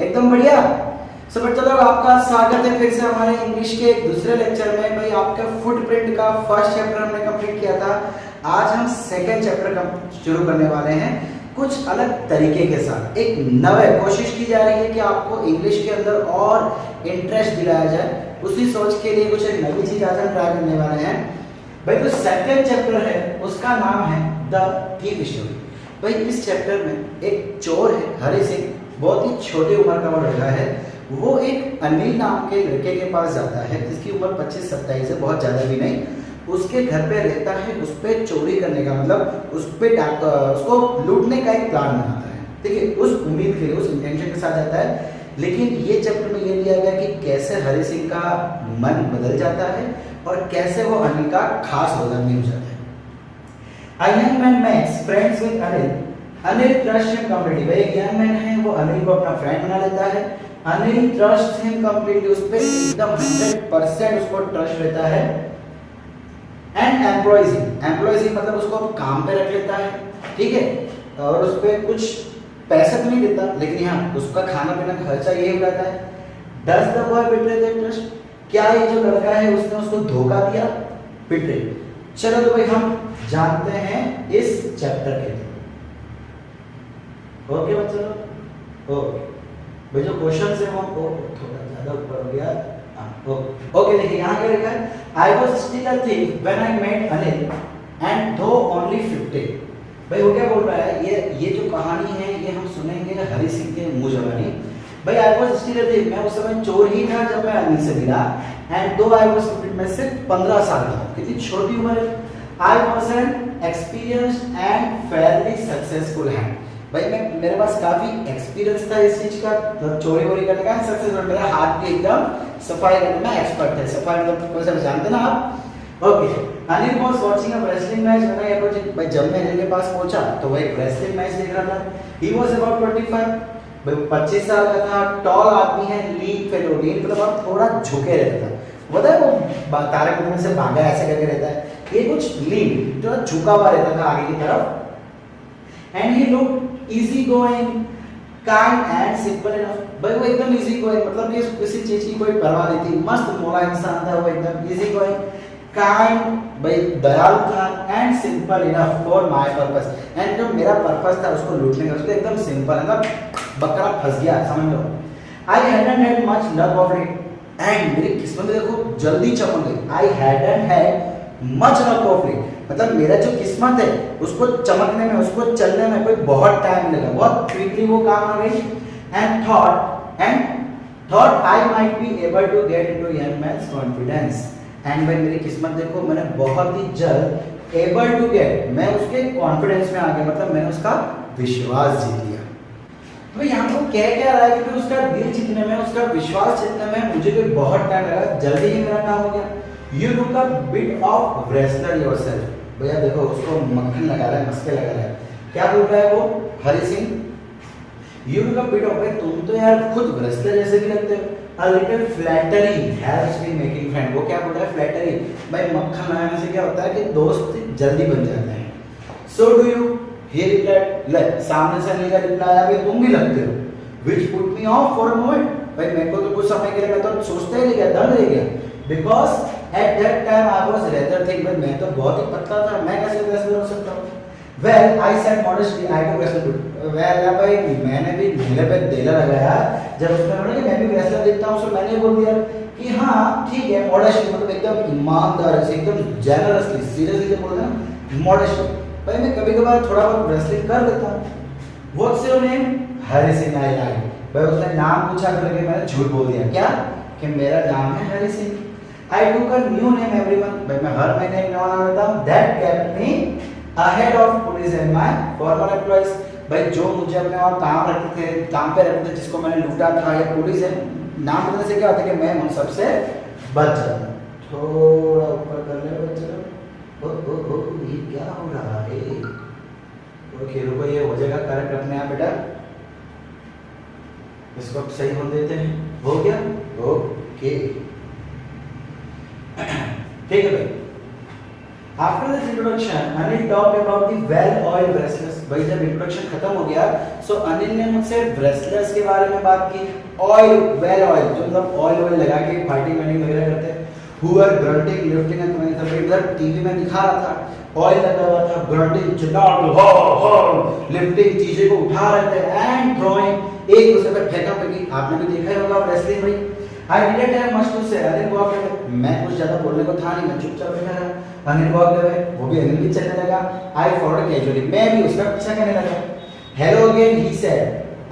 एकदम बढ़िया। सो बच्चों लोग आपका स्वागत है फिर से हमारे इंग्लिश के एक दूसरे लेक्चर में। भाई आपका फुटप्रिंट का फर्स्ट चैप्टर हमने कंप्लीट किया था। आज हम सेकंड चैप्टर शुरू करने वाले हैं कुछ अलग तरीके के साथ। एक नए कोशिश की जा रही है कि आपको इंग्लिश के अंदर और इंटरेस्ट दिलाया जाए। उसी सोच के लिए कुछ एक नई चीज आज हम ट्राई करने वाले हैं। भाई जो सेकंड चैप्टर है उसका नाम है द थीफ स्टोरी। भाई इस चैप्टर में एक चोर है हरि सिंह, बहुत ही छोटी उम्र का वो लड़का है। वो एक अनिल नाम के लड़के के पास जाता है जिसकी उम्र 25-27 है, बहुत ज़्यादा भी नहीं। उसके घर पे रहता है, उस पर चोरी करने का मतलब उसको लूटने का एक प्लान बनाता है। ठीक है, उस उम्मीद के लिए उस इंटेंशन के साथ जाता है। लेकिन ये चैप्टर में ये दिया गया कि कैसे हरि सिंह का मन बदल जाता है और कैसे वो अनिल का खास आदमी हो जाता है। A young man makes friends with Anil. Anil trusts him completely. भाई एक young man है, वो अनिल को अपना फ्रेंड बना लेता है। अनिल trusts him completely, उस पे एकदम 100% उसको ट्रस्ट रहता है। And employs him मतलब उसको काम पे रख लेता है, ठीक है। और उस पे कुछ पैसा तो नहीं देता, लेकिन हाँ उसका खाना पीना खर्चा यही उठाता है। Does the boy betray their trust? क्या ये जो लड़का है उसने उसको धोखा दिया? betray। चलो तो भाई हम जानते हैं इस चैप्टर के लिए। ओके बच्चों, ओके भाई जो क्वेश्चन है वो थोड़ा ज्यादा ऊपर हो गया। ओके देखिए यहाँ क्या लिखा है, I was still a thing when I met Anil and though only 50। भाई वो क्या बोल रहा है, ये जो कहानी है ये हम सुनेंगे हरि सिंह के मुंह जबानी। भाई आई वॉज स्टिल अ थिंग, मैं उस समय चोर ही था जब मैं अनिल से मिला। एंड दो आई वॉज 50, मैं सिर्फ 15 साल का था, कितनी छोटी उम्र है। I was an experienced and fairly successful hand. भाई मेरे पास काफी एक्सपीरियंस था इस चीज का, तो चोरी वोरी करने का सक्सेसफुल, मेरा हाथ भी एकदम सफाई करने में एक्सपर्ट है। सफाई मतलब कौन सा जानते ना आप। Okay, Anil was watching a wrestling match. भाई जब मैं अनिल के पास पहुंचा तो वो एक रेसलिंग मैच देख रहा था। ही वाज अबाउट 25, भाई 25 साल का था, टॉल आदमी है, लीन फेलो, लीन मतलब थोड़ा झुके रहता था। पता है वो तारक मेहता से भागा ऐसे करके रहता है, ये कुछ लीन जो झुका हुआ रहता था आगे की तरफ। And he look easy going kind and simple enough. भाई वो एकदम इजी गोइंग मतलब कि किसी चीज की कोई परवाह नहीं थी, मस्त मोला इंसान था वो, एकदम इजी गोइंग काइंड, भाई दयालु था, and simple enough for my purpose. And जो मेरा पर्पस था उसको लूटने का, उसको एकदम सिंपल मतलब बकरा फंस गया समझ लो। I hadn't had much luck of it, and मेरी किस्मत देखो जल्दी चमक गई। I hadn't had much luck of it मतलब मेरा जो किस्मत है उसको चमकने में, उसको चलने में कोई बहुत टाइम लगा, बहुत क्विकली वो काम आ गई। And thought I might be able to get into young man's confidence. And भाई मेरी किस्मत देखो मैंने बहुत ही जल्द एबल टू गेट, मैं उसके कॉन्फिडेंस में आ गया, मतलब मैंने उसका विश्वास जीत लिया। तो यहाँ को क्या रहा है कि उसका दिल जीतने में, उसका विश्वास जीतने में मुझे कोई बहुत टाइम लगा, जल्दी ही मेरा काम हो गया। You look a bit of wrestler yourself। भैया देखो उसको मक्खन लगा रहा है, मस्के लगा रहा है। क्या बोल रहा है वो Hari Singh, You look a bit of, भाई तुम तो यार खुद wrestler जैसे भी लगते हो। A little flattery helps me making friend। वो क्या बोल रहा है flattery, भाई मक्खन लगाने से क्या होता है कि दोस्त जल्दी बन जाते हैं। So do you, he replied, ले सामने से अनिल का रिप्लाई आया, भाई तुम भी लगते हो। Which put me off for a moment। भाई मेरे को तो कुछ समय के लिए मैं तो सोचता ही नहीं गया, दंग रह गया। Because at that time I was rather thick, but मैं तो बहुत ही पतला था, मैं कैसे wrestler हो सकता हूँ। Well, I said modestly, I do wrestle good। Well, भाई मैंने भी ढीले पे ढीला लगाया जब उसने बोला कि मैं भी wrestler दिखता हूँ, तो मैंने बोल दिया कि हाँ ठीक है, modestly मतलब एकदम ईमानदार से, एकदम generously, seriously जो बोलते हैं ना, modestly। भाई मैं कभी-कभार थोड़ा बहुत wrestling कर लेता हूँ। What's your name? Hari Singh. I lied। भाई उसने नाम पूछा करके मैंने झूठ बोल दिया, क्या कि मेरा नाम है Hari Singh. I took a new name everyone। भाई मैं हर महीने एक नया नाम लेता हूँ। That kept me ahead of police and my former employees। भाई जो मुझे अपने वहाँ काम पे रखते थे, जिसको मैंने लूटा था या पुलिस है, नाम लेने से क्या होता है कि मैं उन सबसे बच जाता। थोड़ा ऊपर कर ले बच्चों। ओ ये क्या हो रहा है। ओके रुको, ये हो जाएगा करेक्ट अपने आप बेटा, इसको अब सही हो देते हैं। हो गया ओके ठीक है भाई। After this introduction, Anil talked about the well-oiled wrestlers। भाई जब इंट्रोडक्शन खत्म हो गया, सो अनिल ने मुझसे रेसलर्स के बारे में बात की, ऑयल वेल ऑयल जो मतलब ऑयल लगा के पार्टी मीटिंग वगैरह करते हैं, who are grunting lifting and मैंने सब इधर टीवी में दिखा रहा था, ऑयल लगा हुआ था, ग्रंटिंग चिल्ला हो लिफ्टिंग चीजें को उठा रहे थे एंड थ्रोइंग एक दूसरे पे फेंका फेंकी। आपने भी देखा ही होगा रेसलिंग भाई। I didn't have much to say, Anil walk away, मैं कुछ ज्यादा बोलने को था नहीं, मैं चुपचाप बैठा रहा। अनिल वॉक अवे, वो भी अनिल भी चलने लगा। आई फॉलोड कैजुअली, मैं भी उसका पीछा करने लगा। Hello again he said,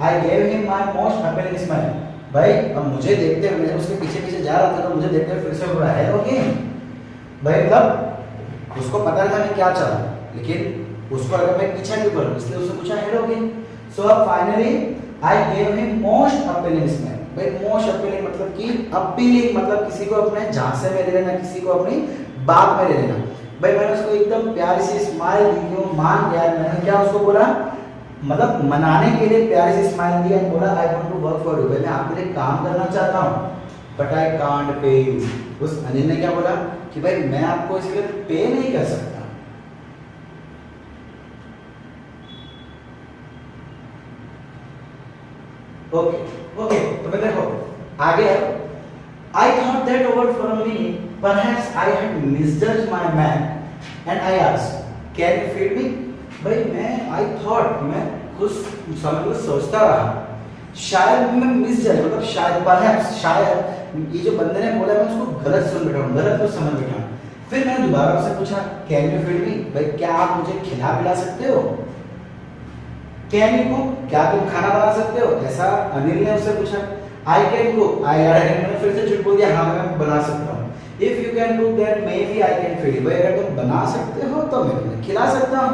I gave him my most appealing smile. भाई अब मुझे देखते हुए, मैं उसके पीछे पीछे जा रहा था तो मुझे देखते हुए फिर से बोला हेलो अगेन। भाई मतलब उसको पता था मैं क्या चाह रहा हूं, लेकिन उसको अगर मैं पीछा क्यों करूं, इसलिए उसने पूछा हेलो अगेन। सो अब finally I gave him most appealing smile. भाई मोस्ट अपीलिंग मतलब कि अपीलिंग मतलब किसी को अपने झांसे में ले लेना, किसी को अपनी बात में ले लेना। भाई मैंने उसको एकदम प्यारी सी स्माइल दी, क्यों मान गया। मैंने क्या उसको बोला, मतलब मनाने के लिए प्यारी सी स्माइल दी और बोला I want to work for you, भाई मैं आपके लिए काम करना चाहता हूँ, but I can't pay you. उस अनिल ने क्या बोला कि भाई मैं आपको इसके लिए पे नहीं कर सकता। ओके ओके, तो मैं देखो आगे। I thought that over from me, perhaps I had misjudged my man, and I asked, "Can you feed me?" भाई I thought, मैं कुछ समय को सोचता रहा, शायद मैं misjudge मतलब शायद perhaps शायद ये जो बंदे ने बोला मैं उसको गलत सुन बैठा हूँ, गलत कुछ समझ बैठा हूँ। फिर मैंने दोबारा उससे पूछा, "Can you feed me?" भाई क्या आप मुझे खिला पिला सकते हो? कैन यू कुक, क्या तुम खाना बना सकते हो? ऐसा अनिल ने उससे पूछा। आई कैन कुक, आई मैंने फिर से झूठ बोल दिया, हाँ मैं बना सकता हूँ। If you can cook then may be I can feed you, भाई अगर तुम बना सकते हो तो मैं तुम्हें खिला सकता हूँ।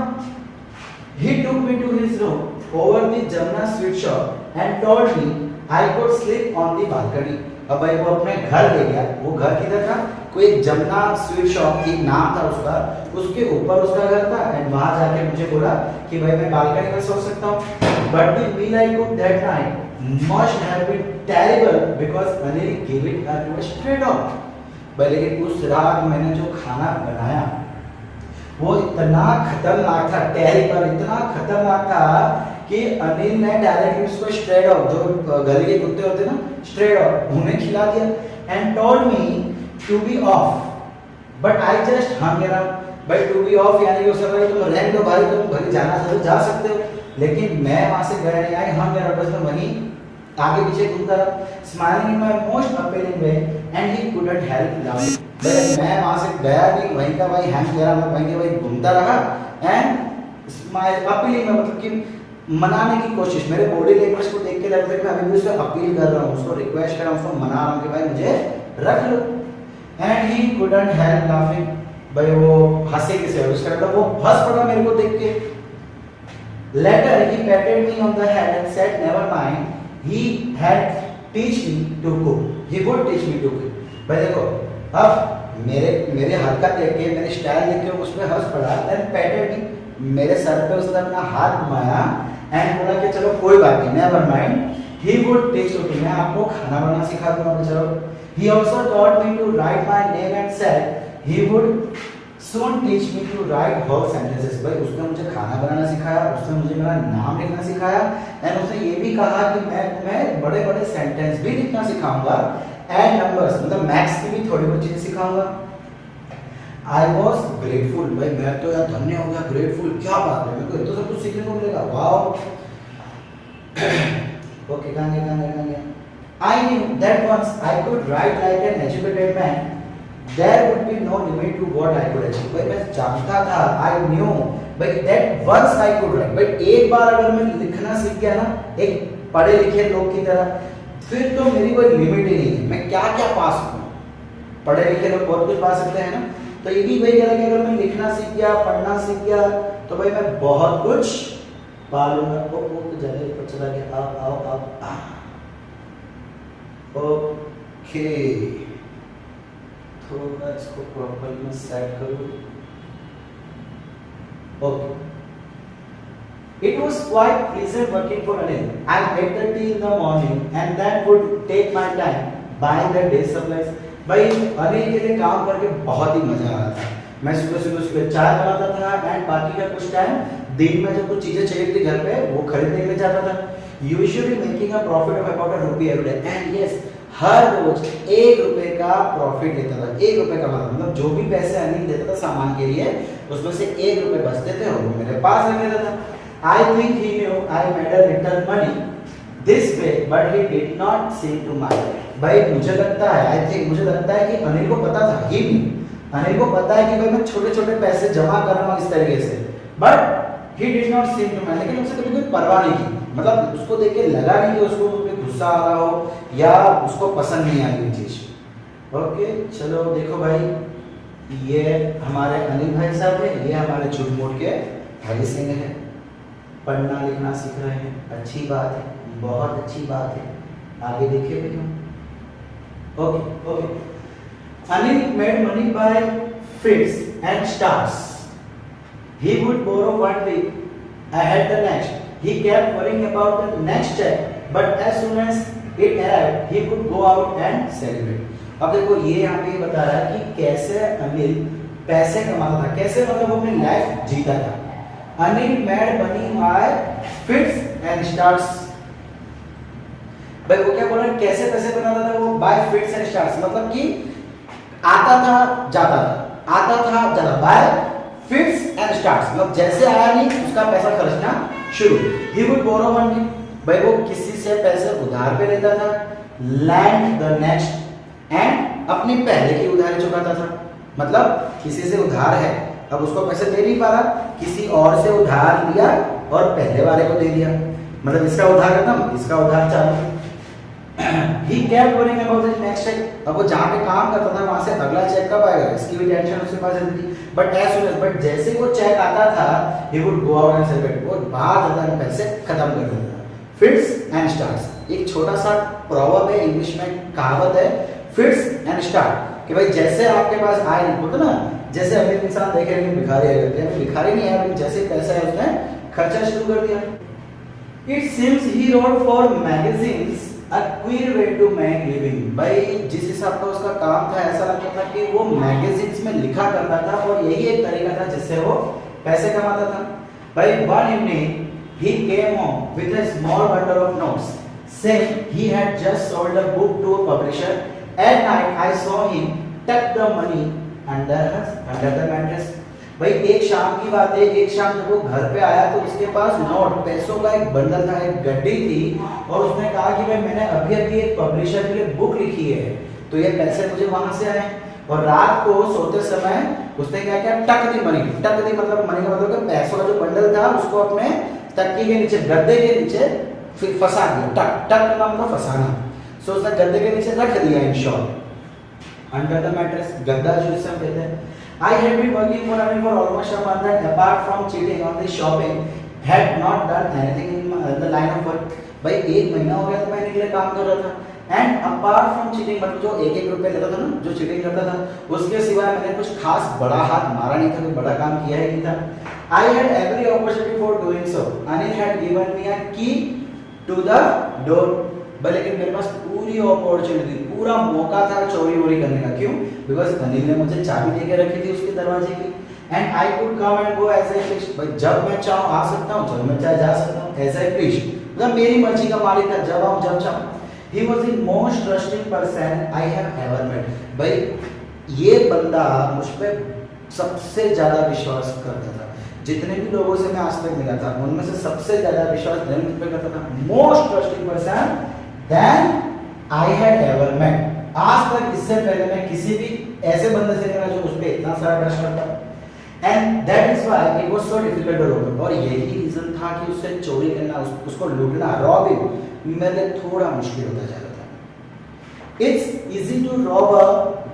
He took me to his room over the Jamuna sweet shop and told me I could sleep on the balcony. अब भाई वो अपने घर ले गया। वो घर किधर था? कोई एक जमुना स्वीट शॉप एक नाम था उसका, उसके ऊपर उसका घर था एंड वहां जाके मुझे बोला कि भाई मैं बालकनी में सो सकता हूँ। But the meal I cook that night must have been terrible because Anil gave it to a stray dog। भाई लेकिन उस रात मैंने जो खाना बनाया वो इतना खतरनाक था, टेरिबल इतना खतरनाक था कि अनिल ने डायरेक्टली उसको स्ट्रे डॉग, जो गली के कुत्ते होते हैं ना, स्ट्रे डॉग, उन्हें खिला दिया and told me to be off, but I just hung around. भाई टू बी ऑफ यानी कि उसने तुम रहने दो भाई, तुम घर जाना चाहते हो जा सकते हो, लेकिन मैं वहां से गया नहीं, आई हंग अराउंड, बस मैं वहीं आगे पीछे घूमता रहा, smiling in my most appealing way and he couldn't help loud. मैं वहां से गया नहीं, वहीं का वहीं हैंग किया, मैं वहीं के वहीं घूमता रहा एंड स्माइल अपीलिंग में मतलब कि मनाने की कोशिश, मेरे बॉडी लैंग्वेज को देख के लगता है कि मैं अभी भी उससे अपील कर रहा हूँ, उसको रिक्वेस्ट कर रहा हूँ, उसको मना रहा हूँ कि भाई मुझे रख लो। And he couldn't help laughing, भाई वो हंसे किसे, उसका मतलब वो हंस पड़ा मेरे को देख के। Later he patted me on the head and said, "Never mind. He had teach me to cook. He would teach me to cook." भाई देखो, अब मेरे हरकत देख के, मेरे स्टाइल देख के उस पे हंस पड़ा, then patted me, मेरे सर पे उसने अपना हाथ घुमाया एंड बोला कि चलो कोई बात नहीं, never mind. He would teach you to, मैं आपको खाना बनाना सिखा दूंगा, चलो। He also taught me to write my name and said he would soon teach me to write whole sentences। भाई उसने मुझे खाना बनाना सिखाया, उसने मुझे मेरा नाम लिखना सिखाया एंड उसने ये भी कहा कि मैं तुम्हें बड़े बड़े सेंटेंस भी लिखना सिखाऊंगा एंड नंबर्स मतलब मैथ्स की भी थोड़ी बहुत चीजें सिखाऊंगा। आई वॉज ग्रेटफुल, भाई मैं तो यार धन्य हो गया, ग्रेटफुल, क्या बात है, मेरे को तो सब कुछ सीखने को मिलेगा, वाओ। ओके कहां गया? I knew that once I could write like an educated man, there would be no limit to what I could achieve। भाई मैं जानता था, I knew भाई that once I could write, भाई एक बार अगर मैं लिखना सीख गया ना एक पढ़े लिखे लोग की तरह, फिर तो मेरी कोई लिमिट ही नहीं है, मैं क्या क्या पा सकता हूँ। पढ़े लिखे लोग बहुत कुछ पा सकते हैं ना, तो ये भी वही कह रहा है कि अगर मैं लिखना सीख गया, पढ़ना सीख गया, तो भाई मैं बहुत कुछ पा लूंगा। वो जगह ऊपर चला गया, आओ ओके, थोड़ा इसको प्रॉपर में सेट करूं। Okay, it was quite pleasant working for Anil. I made the tea in the morning and that would take my time buying the day supplies। भाई अनिल के लिए काम करके बहुत ही मजा आ रहा था। मैं सुबह चाय बनाता था एंड बाकी का कुछ टाइम दिन में जो कुछ चीजें चाहिए थी घर पे वो खरीदने के लिए जाता था। Usually making a profit of about ₹1 every day and yes हर रोज ₹1 का प्रॉफिट लेता था। ₹1 का मतलब जो भी पैसे अनिल देता था सामान के लिए उसमें से ₹1 बचते थे और वो मेरे पास रख लेता था। I think he knew I made a little money this way but he did not seem to mind. भाई मुझे लगता है मुझे लगता है कि अनिल को पता था ही अनिल को पता है कि भाई मैं छोटे छोटे पैसे जमा कर रहा हूँ इस तरीके से, but he did not seem to mind. लेकिन उससे कभी कोई परवाह नहीं की, मतलब उसको देख के लगा नहीं कि उसको गुस्सा आ रहा हो या उसको पसंद नहीं आई ये चीज। ओके चलो देखो भाई, ये हमारे अनिल भाई साहब है, ये हमारे झूठ मूठ के हरी सिंह है। पढ़ना लिखना सीख रहे हैं, अच्छी बात है, बहुत अच्छी बात है, आगे देखिए भी हम। Okay okay Anil made money by fits and starts. He would borrow one week ahead the next. He kept worrying about the next check, but as soon as it arrived, he could go out and celebrate. अब देखो ये यहाँ पे बता रहा है कि कैसे अनिल पैसे कमाता था, कैसे मतलब वो अपनी लाइफ जीता था। Anil made money by fits and starts. भाई वो क्या बोल रहा है, कैसे पैसे बनाता था वो by fits and starts, मतलब कि आता था जाता था, आता था जाता, बाय फिट्स एंड स्टार्ट्स, मतलब जैसे आया नहीं उसका पैसा खर्चना शुरू। ही वुड बोरो मनी, भाई वो किसी से पैसे उधार पे लेता था, लैंड द नेक्स्ट एंड अपनी पहले की उधारी चुकाता था। मतलब किसी से उधार है, अब उसको पैसे दे नहीं पा रहा, किसी और से उधार लिया और पहले वाले को दे दिया, मतलब इसका उधार खत्म, इसका उधार चालू। He kept worrying about the next check. अब वो जहाँ पे काम करता था वहाँ से अगला चेक कब आएगा इसकी भी टेंशन उसके पास रहती थी। बट जैसे वो चेक आता था he would go out and celebrate, वो बाहर जाता है पैसे खत्म कर देता था। Fits and starts, एक छोटा सा प्रॉवर्ब है इंग्लिश में, कहावत है fits and start, कि भाई जैसे आपके पास आए बोलते ना, जैसे अमीर इंसान देखे कि भिखारी आ गए थे, भिखारी नहीं है, जैसे पैसा है उसने खर्चा शुरू कर दिया। It seems he wrote for magazines a queer way to make living. भाई जिस हिसाब का उसका काम था ऐसा लगता था कि वो मैगजीन्स में लिखा करता था और यही एक तरीका था जिससे वो पैसे कमाता था। भाई one evening he came home with a small bundle of notes saying he had just sold a book to a publisher. At night I saw him tuck the money under the mattress. भाई एक शाम की बात है, एक शाम जब वो घर पे आया तो उसके पास नोट पैसों का एक बंडल था, एक गड्डी थी, और उसने कहा कि भाई मैंने अभी अभी एक पब्लिशर के लिए बुक लिखी है तो ये पैसे मुझे वहां से आए। और रात को सोते समय उसने क्या किया, टक दी मनी, टक दी मतलब मनी का मतलब पैसों का जो बंडल था उसको अपने तकिए के नीचे, गद्दे के नीचे फिर फंसा दिया। टक टक का मतलब फंसाना, सो उसने गद्दे के नीचे रख दिया, in short under the mattress, गद्दा जो इसे हम कहते हैं। I had been working for Anil for almost a month and apart from cheating on the shopping, had not done anything in the line of work. भाई एक महीना हो गया तो मैं इनके लिए काम कर रहा था एंड अपार्ट फ्रॉम चीटिंग, मतलब जो ₹1 लेता था ना, जो चीटिंग करता था, उसके सिवाय मैंने कुछ खास बड़ा हाथ मारा नहीं था, कोई बड़ा काम किया ही नहीं था। I had every opportunity for doing so. Anil had given me a key to the door. भाई लेकिन मेरे पास पूरी अपॉर्चुनिटी, पूरा मौका था चोरी वोरी करने का। क्यों? बिकॉज अनिल ने मुझे चाबी देके रखी थी उसके दरवाजे की and I could come and go as I wish. भाई जब मैं चाहूँ आ सकता हूँ, जब मैं चाहे जा सकता हूँ, एज आई विश, मतलब मेरी मर्जी का मालिक था, जब आऊँ जब चाहूँ। He was the most trusting person I have ever met. भाई ये बंदा मुझ पर सबसे ज्यादा विश्वास करता था, जितने भी लोगों से मैं आज तक मिला था उनमें से सबसे ज्यादा विश्वास मुझ पर करता था। Most trusting person then I had ever met. आज तक इससे पहले मैं किसी भी ऐसे बंदे से मिला जो उस पर इतना सारा ट्रस्ट करता। And that is why it was so difficult to rob. और यही रीजन था कि उससे चोरी करना, उसको लूटना, रॉबिंग मेरे लिए थोड़ा मुश्किल होता जा रहा था। It's easy to rob a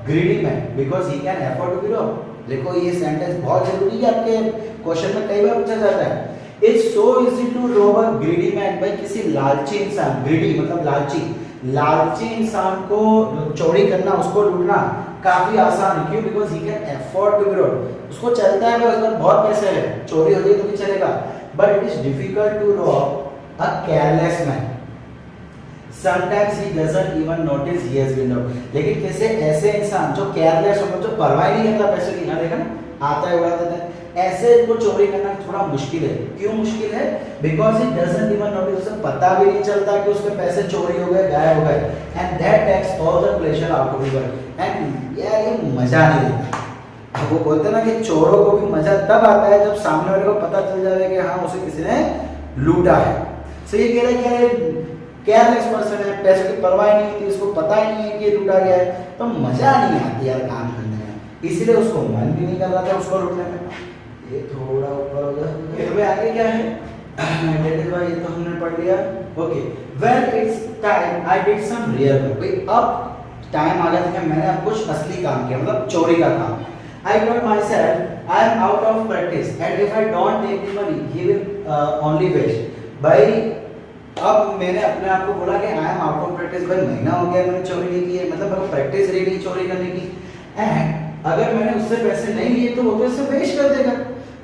greedy man because he can afford to be rob. देखो ये सेंटेंस बहुत जरूरी है, आपके क्वेश्चन में कई बार पूछा जाता है। It's so easy to rob a greedy man, भाई किसी लालची इंसान, ग्रीडी मतलब लालची, लालची इंसान को चोरी करना, उसको लूटना काफी आसान है। क्यों? Because he can afford to be rob. उसको चलता है, उसके पास बहुत पैसे हैं, चोरी हो गई तो भी चलेगा। But it is difficult to rob a careless man. Sometimes he doesn't even notice he has been robbed. लेकिन कैसे ऐसे इंसान जो केयरलेस हो, जो परवाह नहीं करता पैसे की, ना देखा ना, आता है उड़ा देता है, ऐसे को चोरी करना थोड़ा मुश्किल है। क्यों मुश्किल है? Because it doesn't even notice, उसे पता भी नहीं चलता कि उसके पैसे चोरी हो गए, गायब हो गए, and that takes all the pleasure out of it. And यार ये मजा नहीं देता। अब वो बोलते ना कि चोरों को भी मजा तब आता है जब सामने वाले को पता चल जाए कि हाँ उसे किसी ने लूटा है। सो ये कह रहा है कि केयरलेस पर्सन है, पैसों की परवाह नहीं होती, उसको पता ही नहीं है कि लूटा गया है, तो मजा नहीं आती यार काम करने में, इसलिए उसको मन भी नहीं कर रहा था उसको लूटने में। ये थोड़ा ऊपर हो गया। फिर आगे क्या है? डेट इज वाई, ये तो हमने पढ़ लिया। Okay, when it's time I did some real work. अब टाइम आ गया था कि मैंने अब कुछ असली काम किया, मतलब चोरी का काम। I told myself I am out of practice and if I don't take the money he will only waste। भाई अब मैंने अपने आप को बोला कि I am out of practice। भाई महीना हो गया मैंने चोरी नहीं की है, मतलब मेरे को प्रैक्टिस रही नहीं चोरी करने की। एंड अगर मैंने उससे पैसे नहीं लिए तो वो तो इससे वेस्ट कर देगा,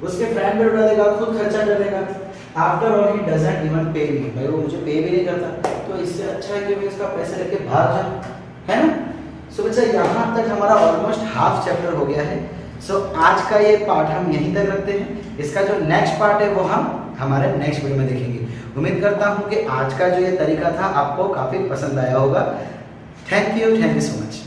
उसके फ्रेंड पे उड़ा देगा, खुद खर्चा कर देगा। After all he doesn't even पे मी, भाई वो मुझे पे भी नहीं करता, तो इससे अच्छा है कि मैं इसका पैसे लेके भाग जाऊं, है ना। सो बच्चा यहाँ तक हमारा ऑलमोस्ट हाफ चैप्टर हो गया है। सो आज का ये पार्ट हम यहीं तक रखते हैं। इसका जो नेक्स्ट पार्ट है वो हम हमारे नेक्स्ट वीडियो में देखेंगे। उम्मीद करता हूँ कि आज का जो ये तरीका था आपको काफ़ी पसंद आया होगा। Thank you so much.